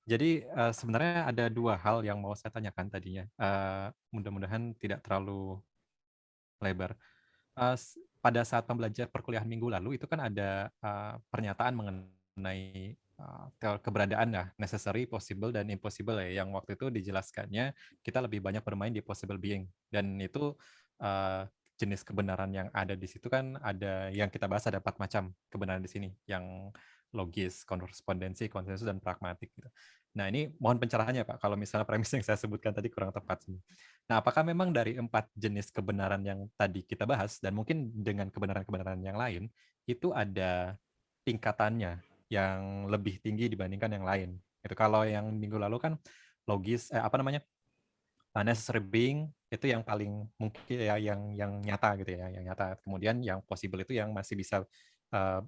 Jadi, sebenarnya ada 2 hal yang mau saya tanyakan tadinya, mudah-mudahan tidak terlalu lebar. Pada saat pembelajaran perkuliahan minggu lalu itu kan ada, pernyataan mengenai, keberadaan ya, necessary, possible, dan impossible ya, yang waktu itu dijelaskannya kita lebih banyak bermain di possible being dan itu, jenis kebenaran yang ada di situ kan ada yang kita bahas ada 4 macam kebenaran di sini, yang logis, korespondensi, konsensus, dan pragmatik gitu. Nah ini mohon pencerahannya Pak, kalau misalnya premis yang saya sebutkan tadi kurang tepat sih. Nah, apakah memang dari 4 jenis kebenaran yang tadi kita bahas dan mungkin dengan kebenaran-kebenaran yang lain, itu ada tingkatannya yang lebih tinggi dibandingkan yang lain? Itu kalau yang minggu lalu kan logis, apa namanya, necessary being itu yang paling mungkin ya yang nyata gitu ya, yang nyata. Kemudian yang possible itu yang masih bisa,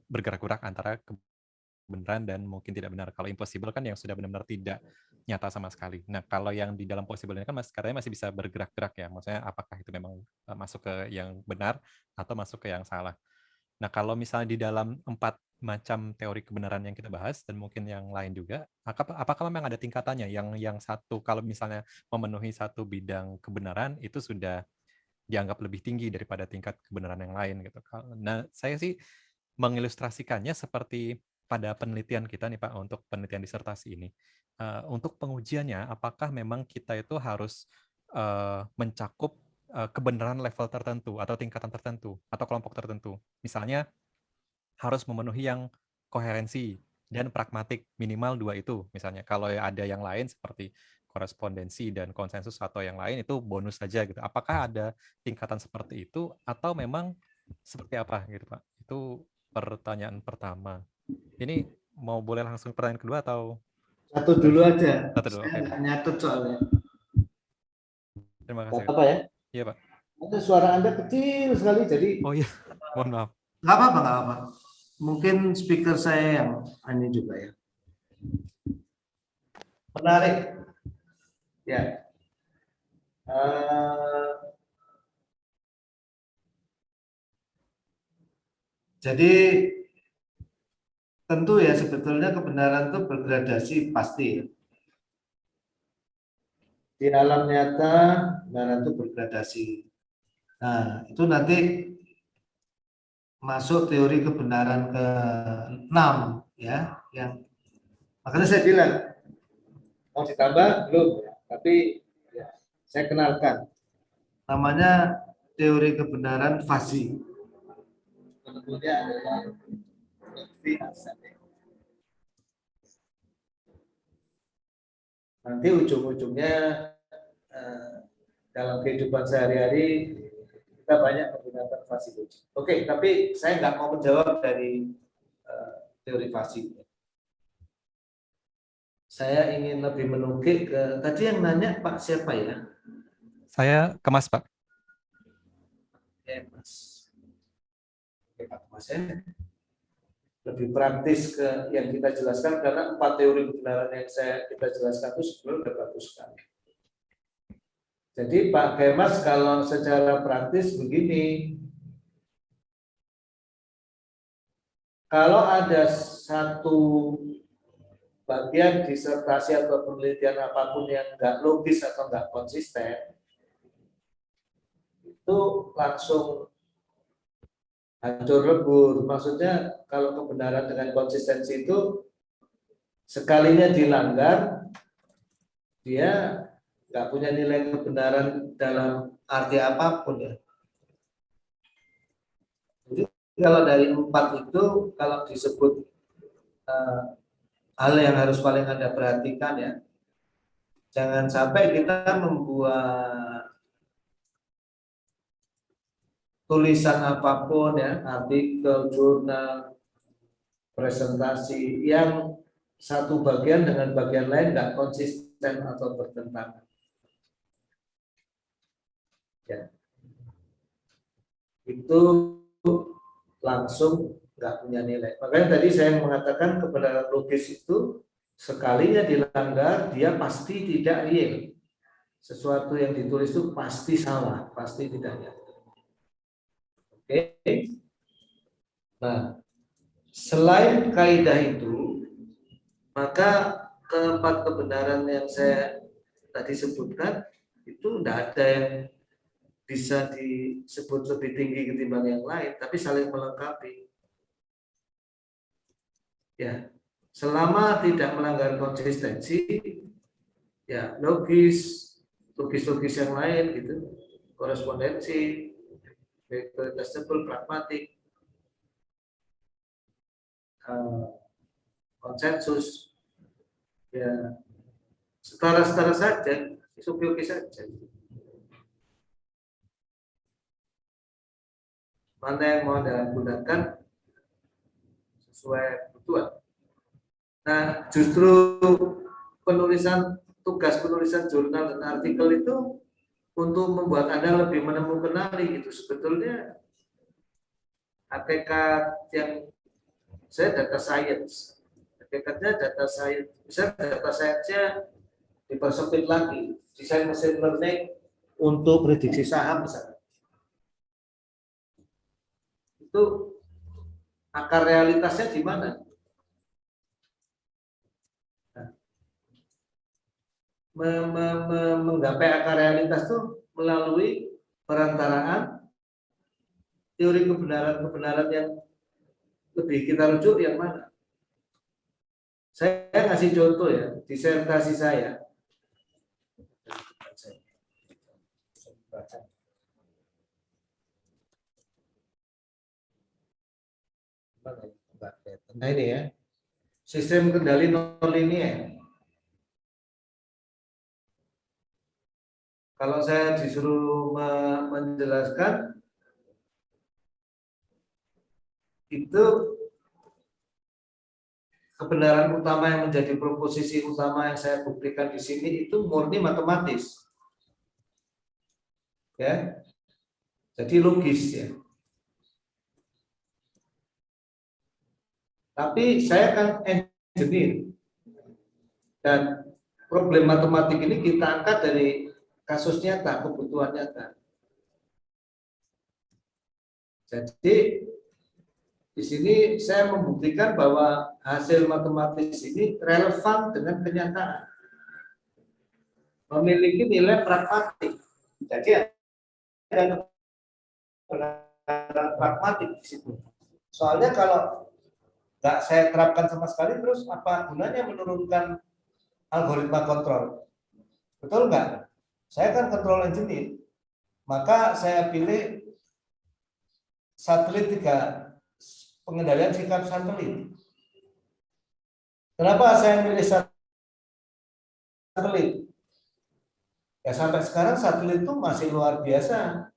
bergerak-gerak antara kebenaran dan mungkin tidak benar. Kalau impossible kan yang sudah benar-benar tidak nyata sama sekali. Nah, kalau yang di dalam possible ini kan katanya masih bisa bergerak-gerak ya. Maksudnya apakah itu memang masuk ke yang benar atau masuk ke yang salah. Nah, kalau misalnya di dalam 4 macam teori kebenaran yang kita bahas dan mungkin yang lain juga, apakah memang ada tingkatannya? Yang satu kalau misalnya memenuhi satu bidang kebenaran itu sudah dianggap lebih tinggi daripada tingkat kebenaran yang lain gitu. Nah, saya sih mengilustrasikannya seperti pada penelitian kita nih Pak, untuk penelitian disertasi ini. Untuk pengujiannya, apakah memang kita itu harus mencakup kebenaran level tertentu atau tingkatan tertentu atau kelompok tertentu. Misalnya harus memenuhi yang koherensi dan pragmatik minimal 2 itu misalnya. Kalau ada yang lain seperti korespondensi dan konsensus atau yang lain itu bonus saja gitu. Apakah ada tingkatan seperti itu atau memang seperti apa gitu Pak? Itu pertanyaan pertama. Ini mau boleh langsung pertanyaan kedua atau Satu dulu aja, satu dulu? saya Oke Pak. nggak nyatet soalnya. Terima Gak kasih. apa-apa ya. Iya Pak. Ada suara Anda kecil sekali, jadi Oh iya, mohon maaf. nggak apa-apa, nggak apa. Mungkin speaker saya yang ini juga ya. Menarik, ya. Eh, jadi tentu ya sebetulnya kebenaran itu bergradasi pasti ya. Di alam nyata kebenaran itu bergradasi. Nah, itu nanti masuk teori kebenaran ke-6 ya, yang makanya saya bilang mau ditambah belum, tapi ya, saya kenalkan namanya teori kebenaran fasi. Penemunya adalah Lutfi Hasan. Nanti ujung-ujungnya eh, dalam kehidupan sehari-hari kita banyak menggunakan fasi logik. Oke, tapi saya nggak mau menjawab dari teori fasi. Saya ingin lebih menukik ke tadi yang nanya Pak siapa ya? Saya kemas Pak. Mas. Oke, Pak Mas ya. Lebih praktis ke yang kita jelaskan karena 4 teori kebenaran yang kita jelaskan itu sebelum sudah bagus sekali. Jadi Pak Kemas kalau secara praktis begini, kalau ada satu bagian disertasi atau penelitian apapun yang nggak logis atau nggak konsisten, itu langsung hancur lebur. Maksudnya kalau kebenaran dengan konsistensi itu sekalinya dilanggar, dia nggak punya nilai kebenaran dalam arti apapun ya. Jadi kalau dari 4 itu kalau disebut uh, hal yang harus paling Anda perhatikan ya, jangan sampai kita membuat tulisan apapun ya, artikel, jurnal, presentasi yang satu bagian dengan bagian lain nggak konsisten atau bertentangan. Ya, itu langsung nggak punya nilai. Makanya tadi saya mengatakan kebenaran logis itu sekalinya dilanggar, dia pasti tidak real. Sesuatu yang ditulis itu pasti salah, pasti tidak nyata. Oke. Nah, selain kaidah itu, maka keempat kebenaran yang saya tadi sebutkan itu tidak ada yang bisa disebut lebih tinggi ketimbang yang lain, tapi saling melengkapi. Ya, selama tidak melanggar konsistensi, ya logis yang lain gitu, korespondensi, testable, pragmatik, konsensus, ya setara-setara saja, oke-oke saja. Mana yang mau Anda gunakan sesuai kebutuhan. Nah, justru tugas penulisan jurnal dan artikel itu untuk membuat Anda lebih menemukan gitu. Sebetulnya hakikat yang saya data science, hakikatnya data science, bisa data science-nya dipersempit lagi, desain machine learning untuk prediksi saham misalnya. Itu akar realitasnya di mana? Menggapai akar realitas itu melalui perantaraan teori kebenaran yang lebih kita rujuk yang mana? Saya kasih contoh ya, disertasi saya. Nah ini ya, sistem kendali non linier. Kalau saya disuruh menjelaskan, itu kebenaran utama yang menjadi proposisi utama yang saya buktikan di sini itu murni matematis. Ya. Jadi logis ya. Tapi saya kan engineer. Dan problem matematik ini kita angkat dari kasus nyata, kebutuhan nyata. Jadi di sini saya membuktikan bahwa hasil matematis ini relevan dengan kenyataan, memiliki nilai pragmatik. Jadi ada pragmatik di situ. Soalnya kalau nggak saya terapkan sama sekali, terus apa gunanya menurunkan algoritma kontrol? Betul nggak? Saya kan control engineer, maka saya pilih satelit 3, pengendalian sikap satelit. Kenapa saya pilih satelit? Ya sampai sekarang satelit itu masih luar biasa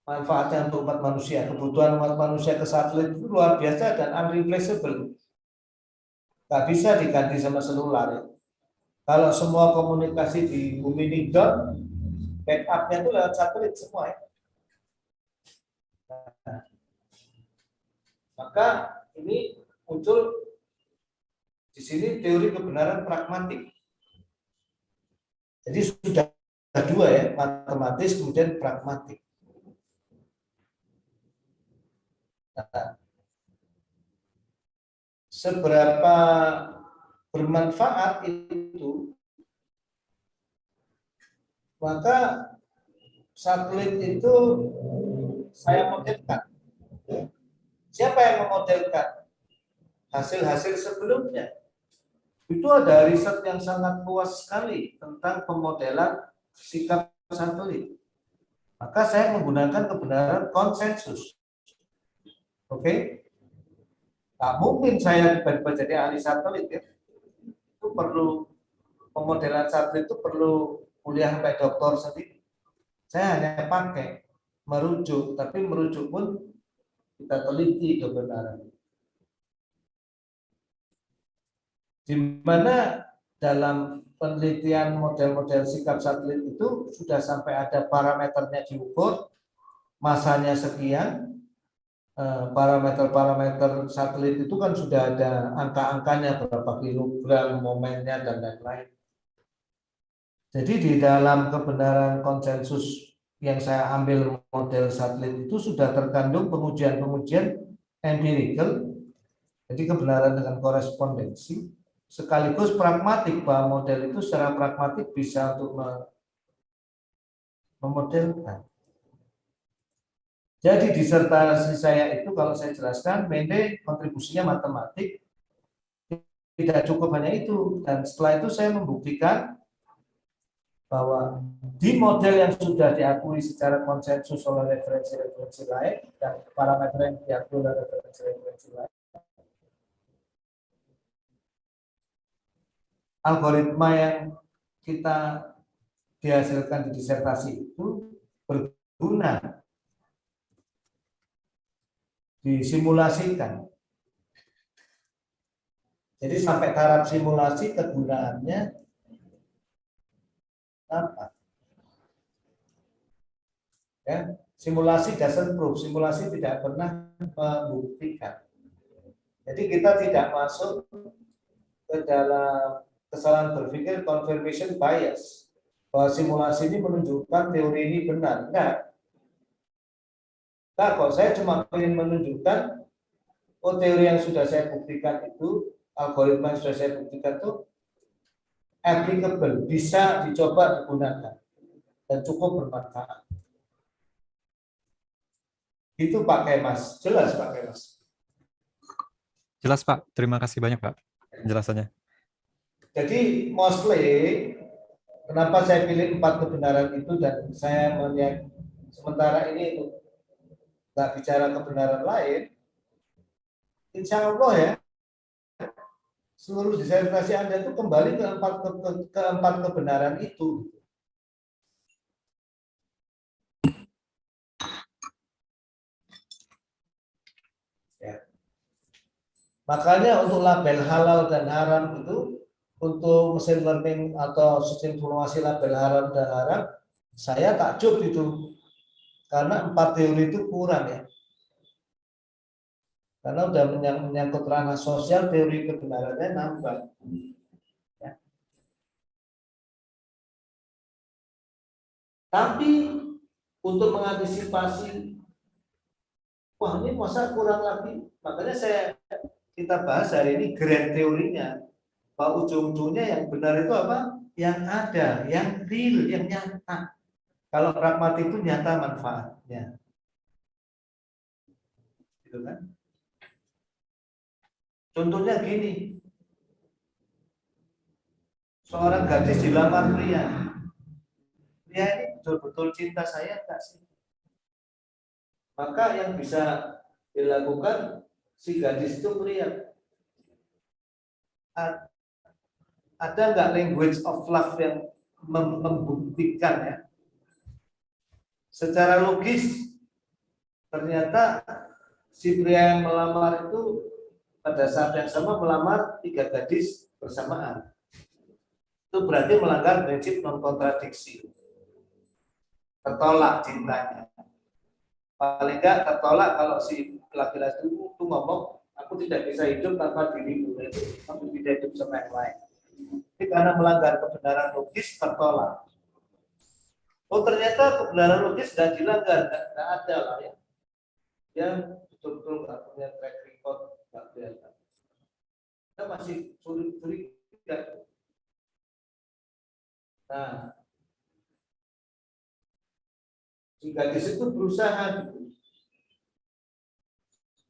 manfaatnya untuk umat manusia. Kebutuhan umat manusia ke satelit itu luar biasa dan unreplaceable. Nggak bisa diganti sama selular. Ya. Kalau semua komunikasi di bumi ini down, backupnya itu lewat satelit semua. Ya. Nah, maka ini muncul di sini teori kebenaran pragmatik. Jadi sudah dua ya, matematis kemudian pragmatik. Nah, seberapa bermanfaat itu, maka satelit itu saya modelkan. Siapa yang memodelkan? Hasil-hasil sebelumnya. Itu ada riset yang sangat luas sekali tentang pemodelan sikap satelit. Maka saya menggunakan kebenaran konsensus. Oke? Tak mungkin saya tiba-tiba jadi ahli satelit ya. Itu perlu pemodelan satelit itu perlu kuliah sampai doktor sendiri. Saya hanya pakai merujuk, tapi merujuk pun kita teliti kebenaran. Di mana dalam penelitian model-model sikap satelit itu sudah sampai ada parameternya diukur, masanya sekian, parameter-parameter satelit itu kan sudah ada angka-angkanya, berapa kilogram, momennya, dan lain-lain. Jadi di dalam kebenaran konsensus yang saya ambil model satelit itu sudah terkandung pengujian-pengujian empirical, jadi kebenaran dengan korespondensi, sekaligus pragmatik, bahwa model itu secara pragmatik bisa untuk memodelkan. Jadi disertasi saya itu kalau saya jelaskan, Mende kontribusinya matematik, tidak cukup hanya itu. Dan setelah itu saya membuktikan bahwa di model yang sudah diakui secara konsensus oleh referensi-referensi lain dan parameter yang diakui oleh referensi-referensi lain, algoritma yang kita dihasilkan di disertasi itu berguna disimulasikan. Jadi sampai taraf simulasi kegunaannya apa? Ya, simulasi doesn't prove, simulasi tidak pernah membuktikan. Jadi kita tidak masuk ke dalam kesalahan berpikir confirmation bias, bahwa simulasi ini menunjukkan teori ini benar. Enggak. Nah, kok saya cuma ingin menunjukkan, oh teori yang sudah saya buktikan itu, algoritma yang sudah saya buktikan itu applicable, bisa dicoba digunakan dan cukup bermanfaat. Itu Pak Kemas, jelas Pak Kemas. Jelas Pak, terima kasih banyak Pak penjelasannya. Jadi mostly kenapa saya pilih 4 kebenaran itu dan saya melihat sementara ini nggak bicara kebenaran lain, insya Allah ya seluruh disertasi Anda itu kembali ke empat kebenaran itu. Ya. Makanya untuk label halal dan haram itu, untuk mesin learning atau sistem informasi label halal dan haram, saya takjub itu. Karena 4 teori itu kurang ya. Karena udah menyangkut ranah sosial, teori kebenarannya nambah. Ya. Tapi untuk mengantisipasi, wah ini masa kurang lagi, makanya kita bahas hari ini grand teorinya, bahwa ujung-ujungnya yang benar itu apa? Yang ada, yang real, yang nyata. Kalau pragmatik itu nyata manfaatnya, gitu kan? Contohnya gini, seorang gadis dilamar pria, pria ini betul-betul cinta saya enggak sih? Maka yang bisa dilakukan si gadis itu melihat ada nggak language of love yang membuktikan ya secara logis ternyata si pria yang melamar itu pada saat yang sama melamar 3 gadis bersamaan. Itu berarti melanggar prinsip non kontradiksi, tertolak cintanya. Paling enggak tertolak kalau si laki-laki itu ngomong, aku tidak bisa hidup tanpa dirimu, itu aku tidak hidup sama yang lain. Jadi karena melanggar kebenaran logis tertolak. Oh ternyata kebenaran logis sudah dilanggar, nggak ada lah ya. Dia betul-betul nggak punya track record, nggak kelihatan. Kita masih curiga. Nah, si gadis itu berusaha gitu,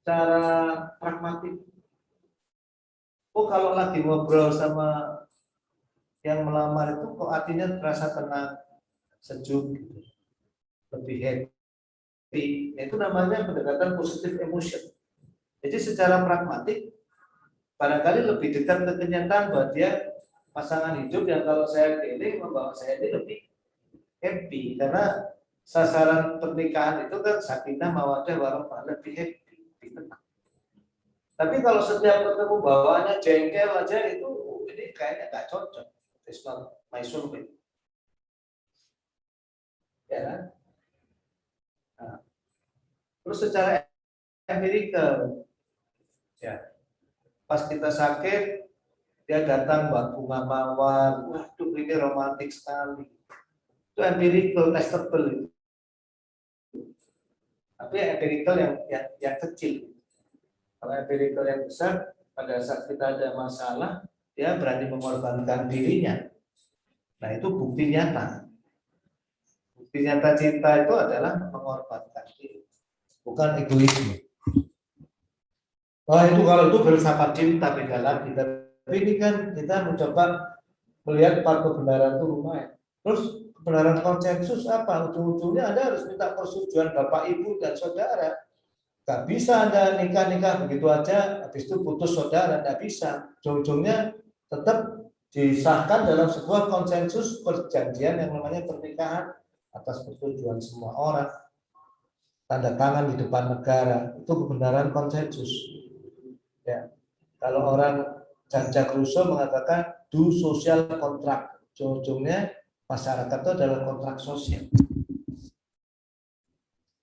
secara pragmatik. Oh kalau lagi ngobrol sama yang melamar itu kok artinya terasa tenang, sejuk, gitu. Lebih happy. Itu namanya pendekatan positif emotion. Jadi secara pragmatik barangkali lebih dekat ke kenyataan bahwa dia pasangan hidup yang kalau saya pilih membawa saya ini lebih happy karena sasaran pernikahan itu kan sakinah mawaddah warahmah, lebih happy, lebih tenang. Tapi kalau setiap ketemu bawaannya jengkel aja itu ini kayaknya nggak cocok. It's not my soulmate. Ya kan? Nah, terus secara empirikal ya pas kita sakit dia datang bawa bunga mawar, waduh ini romantis sekali. Itu empirical, testable. Tapi empirical yang kecil. Kalau empirical yang besar, pada saat kita ada masalah, dia berani mengorbankan dirinya. Nah, itu bukti nyata. Bukti nyata cinta itu adalah mengorbankan diri, bukan egoisme. Wah, itu kalau itu filsafat cinta beda lagi. Tapi ini kan kita mencoba melihat empat kebenaran itu lumayan. Terus kebenaran konsensus apa? Ujung-ujungnya Anda harus minta persetujuan Bapak, Ibu, dan saudara. Gak bisa Anda nikah-nikah begitu aja, habis itu putus saudara, nggak bisa. Ujung-ujungnya tetap disahkan dalam sebuah konsensus perjanjian yang namanya pernikahan atas persetujuan semua orang, tanda tangan di depan negara, itu kebenaran konsensus. Ya, kalau orang Jean-Jacques Rousseau mengatakan do social contract, ujung-ujungnya masyarakat itu adalah kontrak sosial.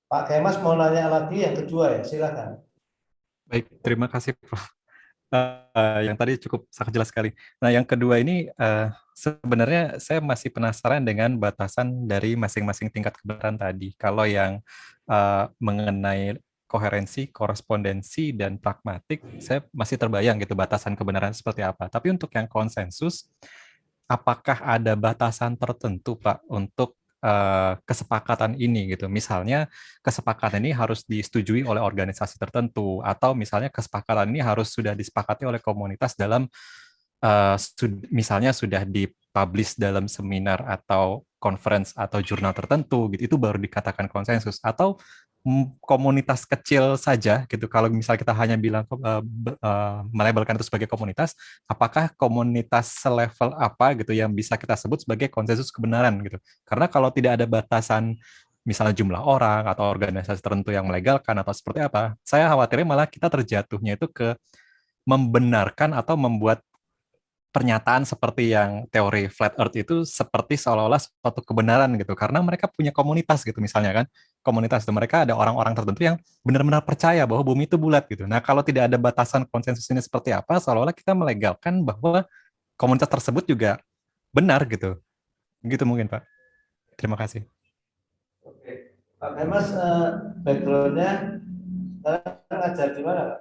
Pak Kemas mau nanya lagi yang kedua ya, silakan. Baik, terima kasih Prof. Yang tadi cukup sangat jelas sekali. Nah, yang kedua ini sebenarnya saya masih penasaran dengan batasan dari masing-masing tingkat kebenaran tadi. Kalau yang mengenai koherensi, korespondensi, dan pragmatik, saya masih terbayang gitu batasan kebenaran seperti apa. Tapi untuk yang konsensus, apakah ada batasan tertentu, Pak, untuk kesepakatan ini gitu. Misalnya kesepakatan ini harus disetujui oleh organisasi tertentu atau misalnya kesepakatan ini harus sudah disepakati oleh komunitas dalam misalnya sudah dipublish dalam seminar atau conference atau jurnal tertentu gitu, itu baru dikatakan konsensus atau komunitas kecil saja gitu. Kalau misal kita hanya bilang melabelkan itu sebagai komunitas, apakah komunitas selevel apa gitu yang bisa kita sebut sebagai konsensus kebenaran gitu? Karena kalau tidak ada batasan misalnya jumlah orang atau organisasi tertentu yang melegalkan atau seperti apa, saya khawatirnya malah kita terjatuhnya itu ke membenarkan atau membuat pernyataan seperti yang teori flat earth itu seperti seolah-olah suatu kebenaran gitu karena mereka punya komunitas gitu misalnya kan komunitas itu mereka ada orang-orang tertentu yang benar-benar percaya bahwa bumi itu bulat gitu. Nah, kalau tidak ada batasan konsensus ini seperti apa seolah-olah kita melegalkan bahwa komunitas tersebut juga benar gitu. Gitu mungkin, Pak. Terima kasih. Oke. Pak Kemas, backgroundnya ngajar di mana, Pak?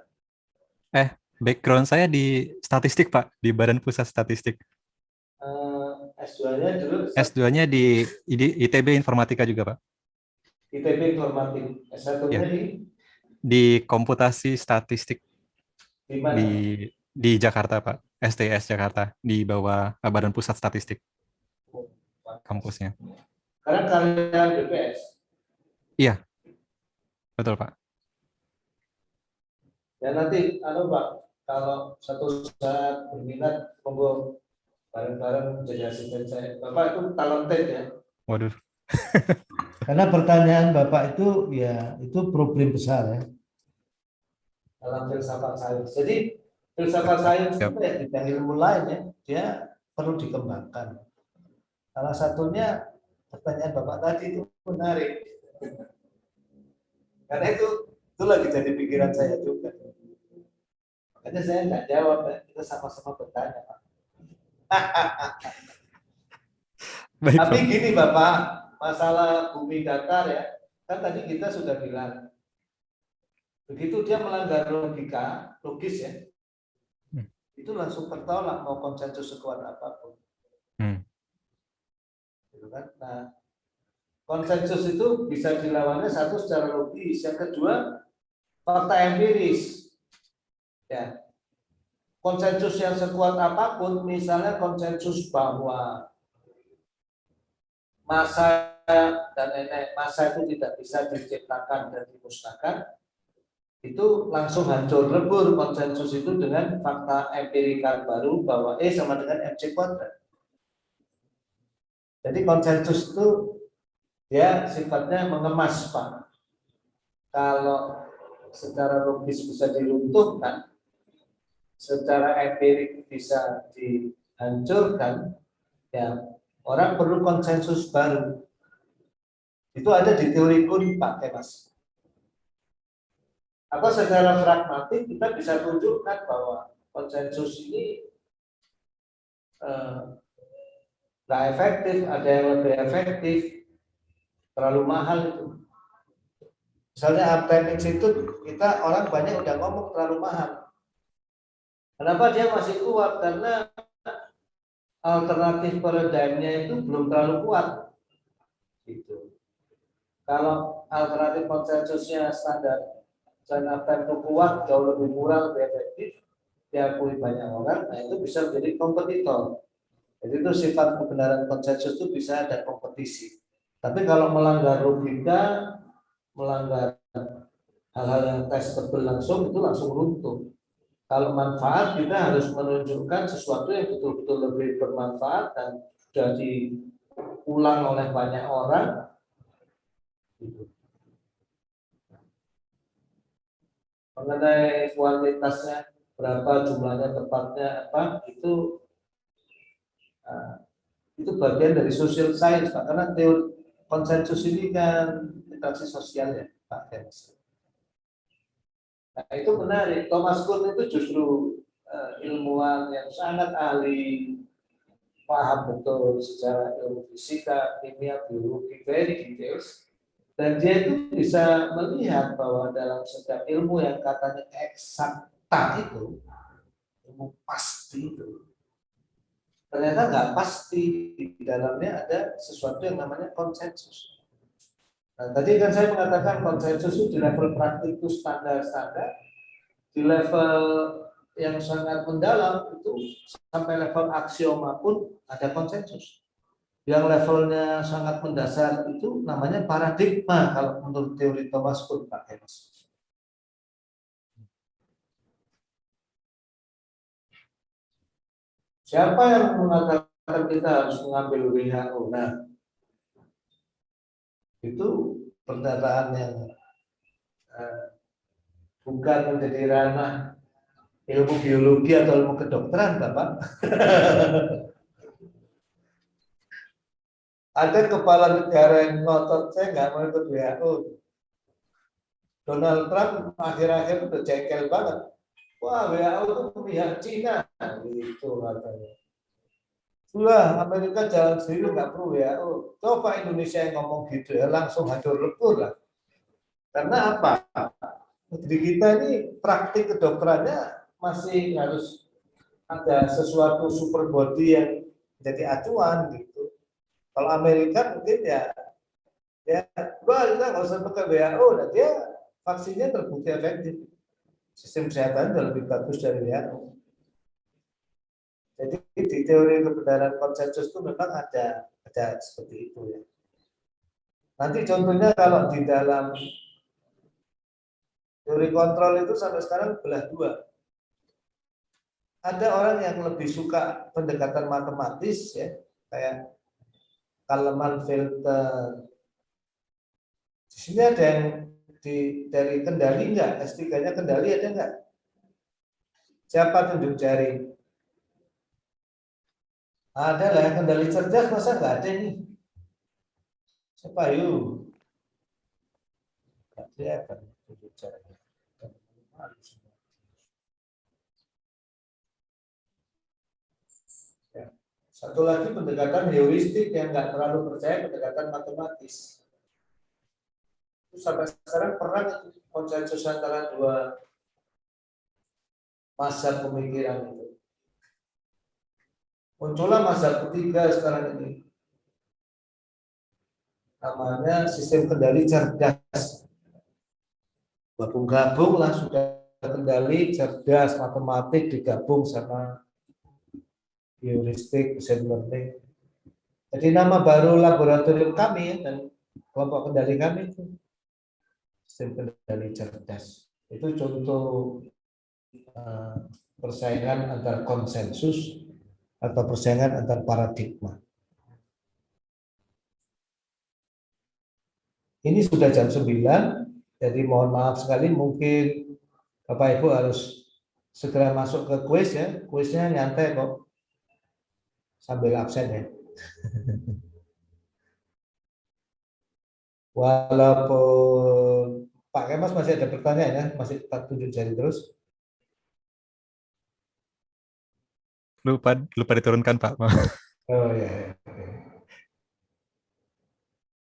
Eh, background saya di statistik, Pak, di Badan Pusat Statistik. S2-nya dulu S2-nya di ITB Informatika juga, Pak. ITB Informatik, S1-nya Ya, di komputasi statistik di mana, di Pak? Jakarta, Pak. STS Jakarta di bawah Badan Pusat Statistik Oh, fantastis. kampusnya. Karena kalian BPS. Iya, betul, Pak. Ya nanti, Pak, kalau satu saat berminat, monggo bareng-bareng menjadi asisten saya. Bapak itu talented ya. Waduh. Karena pertanyaan Bapak itu ya itu problem besar ya dalam filsafat sains. Jadi filsafat sains itu Siap. ya bidang ilmu lain ya, dia perlu dikembangkan. Salah satunya pertanyaan Bapak tadi itu menarik. Karena itu lagi jadi pikiran saya juga. Makanya saya nggak jawab, ya. Kita sama-sama bertanya, Pak. Baik, Tapi Prof. gini Bapak, masalah bumi datar ya, kan tadi kita sudah bilang, begitu dia melanggar logika, logis ya, Hmm. itu langsung tertolak mau konsensus sekuat apapun. Hmm. Gitu kan? Nah, konsensus itu bisa dilawannya satu secara logis, yang kedua fakta empiris. Ya, konsensus yang sekuat apapun, misalnya konsensus bahwa massa dan nenek massa itu tidak bisa diciptakan dan dimusnahkan, itu langsung hancur lebur konsensus itu dengan fakta empirikal baru bahwa E sama dengan MC kuadrat. Jadi konsensus itu dia sifatnya mengemas, Pak. Kalau secara logis bisa diruntuhkan, secara empirik bisa dihancurkan, ya orang perlu konsensus baru. Itu ada di teori Kuhn, Pak Kemas. Atau secara pragmatik kita bisa tunjukkan bahwa konsensus ini nggak efektif, ada yang lebih efektif, terlalu mahal itu. Misalnya Artemis itu kita orang banyak udah ngomong terlalu mahal. Kenapa dia masih kuat? Karena alternatif paradigmnya itu belum terlalu kuat. Gitu. Kalau alternatif konsensusnya standar China itu kuat, jauh lebih murah, lebih efektif, diakui banyak orang, nah itu bisa menjadi kompetitor. Jadi itu sifat kebenaran konsensus itu bisa ada kompetisi. Tapi kalau melanggar logika, melanggar hal-hal yang testable langsung, itu langsung runtuh. Kalau manfaat, kita harus menunjukkan sesuatu yang betul-betul lebih bermanfaat dan sudah diulang oleh banyak orang. Mengenai kuantitasnya, berapa jumlahnya, tepatnya apa, uh, itu bagian dari social science, Pak. Karena teori konsensus ini kan interaksi sosial ya, Pak. Nah, itu menarik. Thomas Kuhn itu justru ilmuwan yang sangat ahli, paham betul secara ilmu fisika, kimia, biologi, very details. Dan dia itu bisa melihat bahwa dalam setiap ilmu yang katanya eksakta itu, ilmu pasti itu, ternyata nggak pasti, di dalamnya ada sesuatu yang namanya konsensus. Nah, tadi kan saya mengatakan konsensus itu di level praktik itu standar-standar, di level yang sangat mendalam itu sampai level aksioma pun ada konsensus. Yang levelnya sangat mendasar itu namanya paradigma kalau menurut teori Thomas Kuhn, Pak Hemas. Siapa yang mengatakan kita harus mengambil WHO? Nah, itu pernyataan yang uh, bukan menjadi ranah ilmu biologi atau ilmu kedokteran, Bapak. Ada kepala negara yang ngotot, saya nggak mau ikut WHO. Donald Trump akhir-akhir udah jengkel banget. Wah, WHO itu pihak Cina, gitu katanya. Sudah, Amerika jalan sendiri nggak perlu WHO. Coba Indonesia yang ngomong gitu ya, langsung hancur lebur lah. Karena apa? Negeri kita ini praktik kedokterannya masih harus ada sesuatu super body yang jadi acuan gitu. Kalau Amerika mungkin ya, kita nggak usah pakai WHO, dan dia vaksinnya terbukti efektif. Sistem kesehatan jauh lebih bagus dari WHO. Jadi di teori kebenaran konsensus itu memang ada seperti itu ya. Nanti contohnya kalau di dalam teori kontrol itu sampai sekarang belah dua. Ada orang yang lebih suka pendekatan matematis ya, kayak Kaleman filter. Di sini ada yang dari Kendali enggak? S3-nya Kendali ada enggak? Siapa tunjuk jari? Ada lah, Kendali cerdas masa enggak ada nih? Siapa yuk? Enggak kelihatan tunjuk jari. Ya. Satu lagi pendekatan heuristik yang enggak terlalu percaya pendekatan matematis. Itu sampai sekarang perang konsensus antara dua masa pemikiran itu. Muncullah masa ketiga sekarang ini, namanya sistem kendali cerdas. Gabung-gabung lah sudah kendali cerdas matematik digabung sama heuristik machine learning. Jadi nama baru laboratorium kami dan kelompok kendali kami itu sistem kendali cerdas. Itu contoh persaingan antar konsensus atau persaingan antar paradigma. Ini sudah jam 9, jadi mohon maaf sekali, mungkin Bapak Ibu harus segera masuk ke kuis ya. Kuisnya nyantai kok, sambil absen ya. Walaupun Pak Kemas masih ada pertanyaan ya, masih tak tunjuk jari terus. Lupa diturunkan, Pak. Oh ya,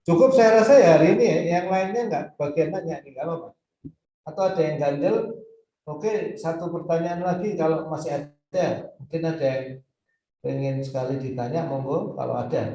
cukup saya rasa ya hari ini ya. Yang lainnya nggak bagian nanya nih, nggak apa-apa. Atau ada yang ganjel? Oke, satu pertanyaan lagi kalau masih ada, mungkin ada yang pengen sekali ditanya, monggo kalau ada.